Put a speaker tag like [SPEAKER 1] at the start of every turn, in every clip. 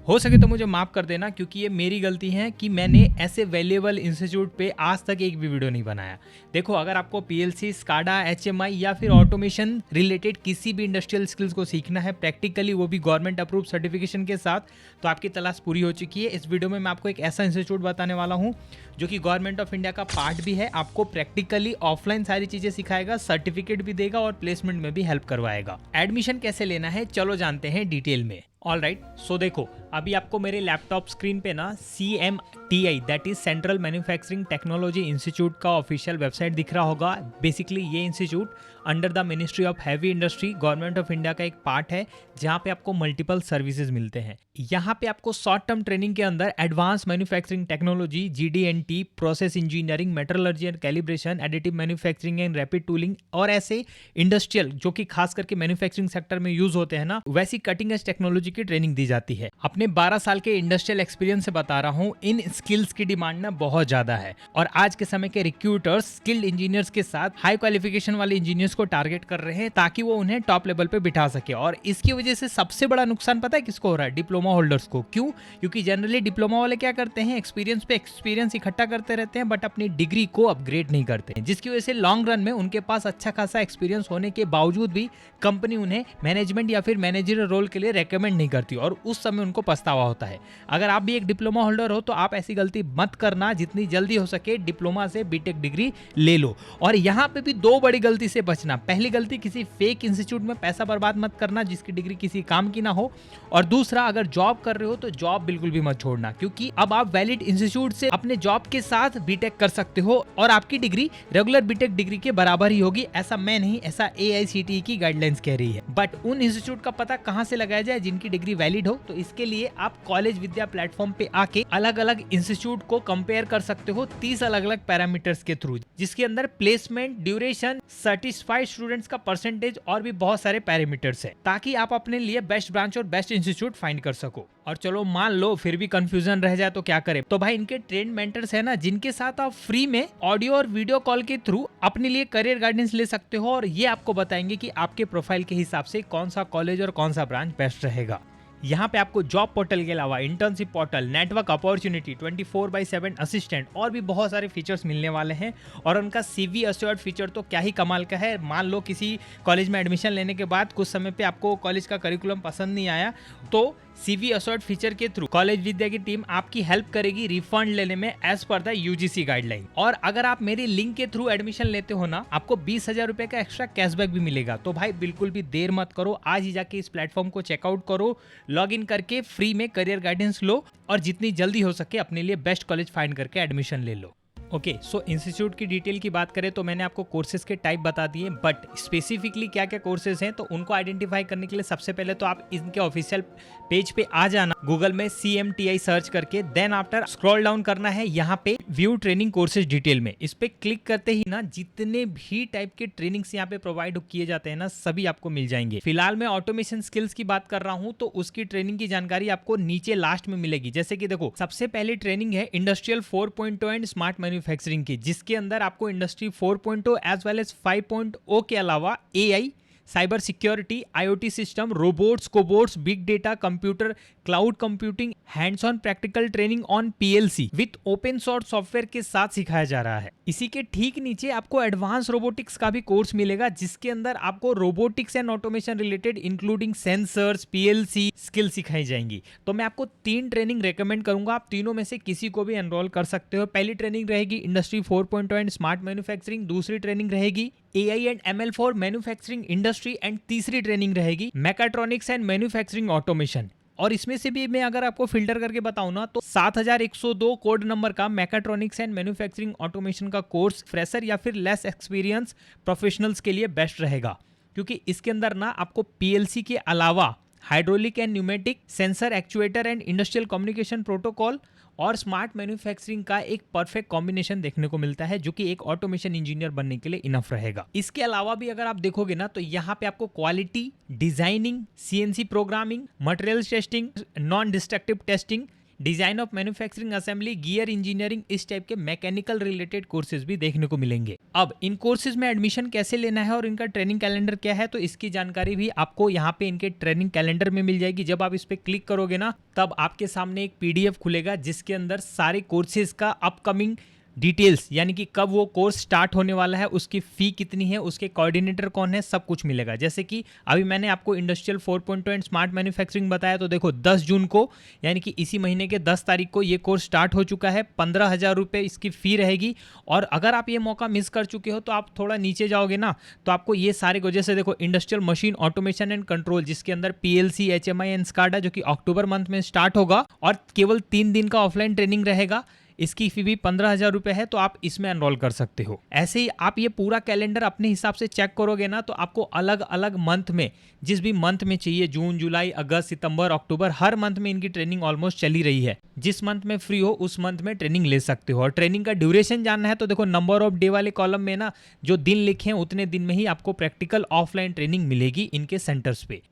[SPEAKER 1] हो सके तो मुझे माफ़ कर देना, क्योंकि ये मेरी गलती है कि मैंने ऐसे वैल्यूएबल इंस्टीट्यूट पे आज तक एक भी वीडियो नहीं बनाया। देखो, अगर आपको पीएलसी, स्काडा, एचएमआई या फिर ऑटोमेशन रिलेटेड किसी भी इंडस्ट्रियल स्किल्स को सीखना है प्रैक्टिकली, वो भी गवर्नमेंट अप्रूव सर्टिफिकेशन के साथ, तो आपकी तलाश पूरी हो चुकी है। इस वीडियो में मैं आपको एक ऐसा इंस्टीट्यूट बताने वाला हूँ जो कि गवर्नमेंट ऑफ इंडिया का पार्ट भी है। आपको प्रैक्टिकली ऑफलाइन सारी चीज़ें सिखाएगा, सर्टिफिकेट भी देगा और प्लेसमेंट में भी हेल्प करवाएगा। एडमिशन कैसे लेना है चलो जानते हैं डिटेल में। ऑल राइट, सो देखो, अभी आपको मेरे लैपटॉप स्क्रीन पे ना CMTI that is central manufacturing technology institute का ऑफिशियल वेबसाइट दिख रहा होगा। बेसिकली ये institute under the ministry of heavy industry, government of India का एक पार्ट है, जहाँ पे आपको मल्टीपल सर्विसेज मिलते हैं। यहाँ पे आपको शॉर्ट टर्म ट्रेनिंग के अंदर advance manufacturing technology, GD&T, process engineering, metrology and calibration, additive manufacturing and rapid tooling और ऐसे इंडस्ट्रियल जो कि खास करके मैन्युफैक्चरिंग सेक्टर में यूज होते हैं ना, वैसी कटिंग एज टेक्नोलॉजी की ट्रेनिंग दी जाती है। अपने 12 साल के इंडस्ट्रियल एक्सपीरियंस से बता रहा हूँ, इन स्किल्स की डिमांड ना बहुत ज्यादा है और आज के समय के रिक्रूटर्स स्किल्ड इंजीनियर्स के साथ हाई क्वालिफिकेशन वाले इंजीनियर्स को टारगेट कर रहे हैं ताकि वो उन्हें टॉप लेवल पे बिठा सके। और इसकी वजह से सबसे बड़ा नुकसान पता है किसको हो रहा है? डिप्लोमा होल्डर्स को। क्यों? क्योंकि जनरली डिप्लोमा वाले क्या करते हैं, एक्सपीरियंस पे एक्सपीरियंस इकट्ठा करते रहते हैं बट अपनी डिग्री को अपग्रेड नहीं करते हैं, जिसकी वजह से लॉन्ग रन में उनके पास अच्छा खासा एक्सपीरियंस होने के बावजूद भी कंपनी उन्हें मैनेजमेंट या फिर मैनेजरियल रोल के लिए रेकमेंड नहीं करती और उस समय उनको पछतावा होता है। अगर आप भी एक डिप्लोमा होल्डर हो तो आप ऐसी गलती मत करना, जितनी जल्दी हो सके डिप्लोमा से बीटेक डिग्री ले लो। और यहाँ पे भी दो बड़ी गलती से बचना। पहली गलती, किसी फेक इंस्टीट्यूट में पैसा बर्बाद मत करना जिसकी डिग्री किसी काम की ना हो। और दूसरा, अगर जॉब कर रहे हो तो जॉब बिल्कुल भी मत छोड़ना, क्योंकि अब आप वैलिड इंस्टीट्यूट से अपने जॉब के साथ बीटेक कर सकते हो और आपकी डिग्री रेगुलर बीटेक डिग्री के बराबर ही होगी। ऐसा मैं नहीं, ऐसा AICTE की गाइडलाइंस कह रही है। बट उन इंस्टीट्यूट का पता कहां से लगाया जाए जिनकी डिग्री वैलिड हो? तो इसके लिए आप कॉलेज विद्या प्लेटफॉर्म पे आके अलग अलग इंस्टीट्यूट को कंपेयर कर सकते हो 30 अलग अलग पैरामीटर्स के थ्रू, जिसके अंदर प्लेसमेंट, ड्यूरेशन, सर्टिफाइड स्टूडेंट्स का परसेंटेज और भी बहुत सारे पैरामीटर्स है, ताकि आप अपने लिए बेस्ट ब्रांच और बेस्ट इंस्टीट्यूट फाइंड कर सको। और चलो मान लो फिर भी कंफ्यूजन रह जाए तो क्या करें? तो भाई इनके ट्रेंड मेंटर्स है ना, जिनके साथ आप फ्री में ऑडियो और वीडियो कॉल के थ्रू अपने लिए करियर गाइडेंस ले सकते हो और ये आपको बताएंगे कि आपके प्रोफाइल के हिसाब से कौन सा कॉलेज और कौन सा ब्रांच बेस्ट रहेगा। यहाँ पे आपको जॉब पोर्टल के अलावा internship portal, network opportunity, 24/7 assistant और भी बहुत सारे फीचर्स मिलने वाले हैं। और उनका CV अस्योर्ड फीचर तो क्या ही कमाल का है। मान लो किसी कॉलेज में एडमिशन लेने के बाद कुछ समय पे आपको कॉलेज का करिकुलम पसंद नहीं आया, तो CV अस्योर्ड फीचर के थ्रू कॉलेज विद्या की टीम आपकी हेल्प करेगी रिफंड लेने में as per the UGC guideline. और अगर आप मेरी लिंक के थ्रू एडमिशन लेते हो ना, आपको 20,000 रुपए का एक्स्ट्रा कैशबैक भी मिलेगा। तो भाई बिल्कुल भी देर मत करो, आज ही जाके इस प्लेटफॉर्म को चेकआउट करो, लॉग इन करके फ्री में करियर गाइडेंस लो और जितनी जल्दी हो सके अपने लिए बेस्ट कॉलेज फाइंड करके एडमिशन ले लो। ओके, सो इंस्टीट्यूट की डिटेल की बात करें तो मैंने आपको कोर्सेज के टाइप बता दिए, बट स्पेसिफिकली क्या क्या कोर्सेज हैं तो उनको आइडेंटिफाई करने के लिए सबसे पहले तो आप इनके ऑफिशियल पेज पे आ जाना, गूगल में CMTI सर्च करके, देन आफ्टर स्क्रॉल डाउन करना है यहाँ पे व्यू ट्रेनिंग कोर्सेज डिटेल में। इस पे क्लिक करते ही ना जितने भी टाइप के ट्रेनिंग्स यहाँ पे प्रोवाइड किए जाते हैं ना, सभी आपको मिल जाएंगे। फिलहाल मैं ऑटोमेशन स्किल्स की बात कर रहा हूँ तो उसकी ट्रेनिंग की जानकारी आपको नीचे लास्ट में मिलेगी। जैसे कि देखो, सबसे पहली ट्रेनिंग है इंडस्ट्रियल 4.0 एंड स्मार्ट मैन्युफैक्चरिंग की, जिसके अंदर आपको इंडस्ट्री 4.0 एज वेल एज 5.0 के अलावा AI, cyber security, IoT system, robots, cobots, big data, computer, cloud computing, hands on practical training on PLC with open source software के साथ सिखाया जा रहा है। इसी के ठीक नीचे आपको एडवांस रोबोटिक्स का भी कोर्स मिलेगा, जिसके अंदर आपको robotics and automation related including sensors, PLC skill सिखाई जाएंगी। तो मैं आपको 3 ट्रेनिंग रेकमेंड करूंगा, आप तीनों में से किसी को भी एनरोल कर सकते हो। पहली ट्रेनिंग रहेगी इंडस्ट्री 4.0 एंड स्मार्ट मैन्युफैक्चरिंग, दूसरी ट्रेनिंग रहेगी AI and ML for manufacturing industry and तीसरी ट्रेनिंग रहेगी मैकाट्रॉनिक्स एंड मैन्युफैक्चरिंग ऑटोमेशन। और इसमें से भी मैं अगर आपको फिल्टर करके बताऊं ना तो 7102 कोड नंबर का मैकाट्रॉनिक्स एंड मैन्युफैक्चरिंग ऑटोमेशन का कोर्स फ्रेशर या फिर लेस एक्सपीरियंस प्रोफेशनल्स के लिए बेस्ट रहेगा, क्योंकि इसके अंदर ना आपको PLC के अलावा hydraulic and pneumatic, sensor, actuator and industrial communication protocol और स्मार्ट मैन्युफैक्चरिंग का एक परफेक्ट कॉम्बिनेशन देखने को मिलता है, जो कि एक ऑटोमेशन इंजीनियर बनने के लिए इनफ रहेगा। इसके अलावा भी अगर आप देखोगे ना तो यहाँ पे आपको quality, designing, CNC programming, material testing, non destructive testing, design of manufacturing assembly, gear engineering, इस टाइप के मैकेनिकल रिलेटेड कोर्सेज भी देखने को मिलेंगे। अब इन कोर्सेज में एडमिशन कैसे लेना है और इनका ट्रेनिंग कैलेंडर क्या है, तो इसकी जानकारी भी आपको यहाँ पे इनके ट्रेनिंग कैलेंडर में मिल जाएगी। जब आप इस पे क्लिक करोगे ना, तब आपके सामने एक पीडीएफ खुलेगा जिसके अंदर सारे कोर्सेज का अपकमिंग डिटेल्स, यानी कि कब वो कोर्स स्टार्ट होने वाला है, उसकी फी कितनी है, उसके कोऑर्डिनेटर कौन है, सब कुछ मिलेगा। जैसे कि अभी मैंने आपको इंडस्ट्रियल 4.0 एंड स्मार्ट मैन्युफैक्चरिंग बताया, तो देखो 10 जून को, यानी कि इसी महीने के 10 तारीख को ये कोर्स स्टार्ट हो चुका है। 15,000 रुपये इसकी फ़ी रहेगी। और अगर आप ये मौका मिस कर चुके हो तो आप थोड़ा नीचे जाओगे ना, तो आपको ये सारे को, जैसे देखो industrial machine automation and control, जिसके अंदर PLC, HMI एंड SCADA, जो कि अक्टूबर मंथ में स्टार्ट होगा और केवल 3 दिन का ऑफलाइन ट्रेनिंग रहेगा, इसकी फी भी 15,000 रुपये है, तो आप इसमें एनरोल कर सकते हो। ऐसे ही आप ये पूरा कैलेंडर अपने हिसाब से चेक करोगे ना, तो आपको अलग अलग मंथ में, जिस भी मंथ में चाहिए, जून, जुलाई, अगस्त, सितंबर, अक्टूबर, हर मंथ में इनकी ट्रेनिंग ऑलमोस्ट चली रही है। जिस मंथ में फ्री हो उस मंथ में ट्रेनिंग ले सकते हो। और ट्रेनिंग का ड्यूरेशन जानना है तो देखो नंबर ऑफ डे वाले कॉलम में ना, जो दिन लिखे हैं उतने दिन में ही आपको प्रैक्टिकल ऑफलाइन ट्रेनिंग मिलेगी इनके सेंटर्स पे।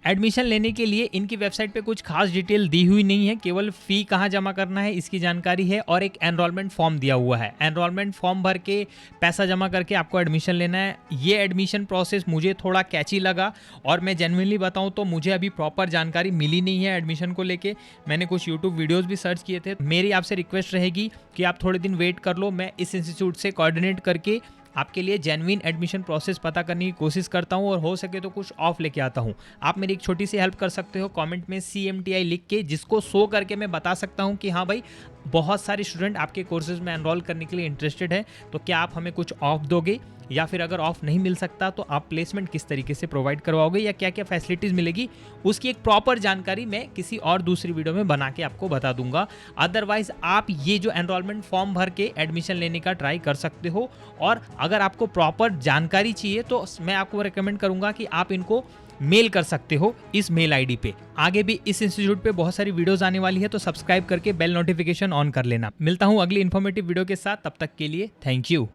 [SPEAKER 1] एडमिशन लेने के लिए इनकी वेबसाइट पे कुछ खास डिटेल दी हुई नहीं है, केवल फ़ी कहाँ जमा करना है इसकी जानकारी है और एक एनरोलमेंट फॉर्म दिया हुआ है। एनरोलमेंट फॉर्म भर के पैसा जमा करके आपको एडमिशन लेना है। ये एडमिशन प्रोसेस मुझे थोड़ा कैची लगा और मैं जेन्युइनली बताऊँ तो मुझे अभी प्रॉपर जानकारी मिली नहीं है एडमिशन को लेके। मैंने कुछ यूट्यूब वीडियोज़ भी सर्च किए थे। मेरी आपसे रिक्वेस्ट रहेगी कि आप थोड़े दिन वेट कर लो, मैं इस इंस्टीट्यूट से कोऑर्डिनेट करके आपके लिए जेन्युइन एडमिशन प्रोसेस पता करने की कोशिश करता हूं और हो सके तो कुछ ऑफ लेके आता हूं। आप मेरी एक छोटी सी हेल्प कर सकते हो, कमेंट में CMTI लिख के, जिसको शो करके मैं बता सकता हूं कि हाँ भाई बहुत सारे स्टूडेंट आपके कोर्सेज में एनरोल करने के लिए इंटरेस्टेड है, तो क्या आप हमें कुछ ऑफ दोगे, या फिर अगर ऑफ नहीं मिल सकता तो आप प्लेसमेंट किस तरीके से प्रोवाइड करवाओगे या क्या क्या फैसिलिटीज़ मिलेगी, उसकी एक प्रॉपर जानकारी मैं किसी और दूसरी वीडियो में बना के आपको बता दूंगा। अदरवाइज आप ये जो एनरोलमेंट फॉर्म भर के एडमिशन लेने का ट्राई कर सकते हो। और अगर आपको प्रॉपर जानकारी चाहिए तो मैं आपको रिकमेंड करूंगा कि आप इनको मेल कर सकते हो इस मेल आईडी पे। आगे भी इस इंस्टीट्यूट पे बहुत सारी वीडियोस आने वाली है, तो सब्सक्राइब करके बेल नोटिफिकेशन ऑन कर लेना। मिलता हूं अगली इन्फॉर्मेटिव वीडियो के साथ, तब तक के लिए थैंक यू।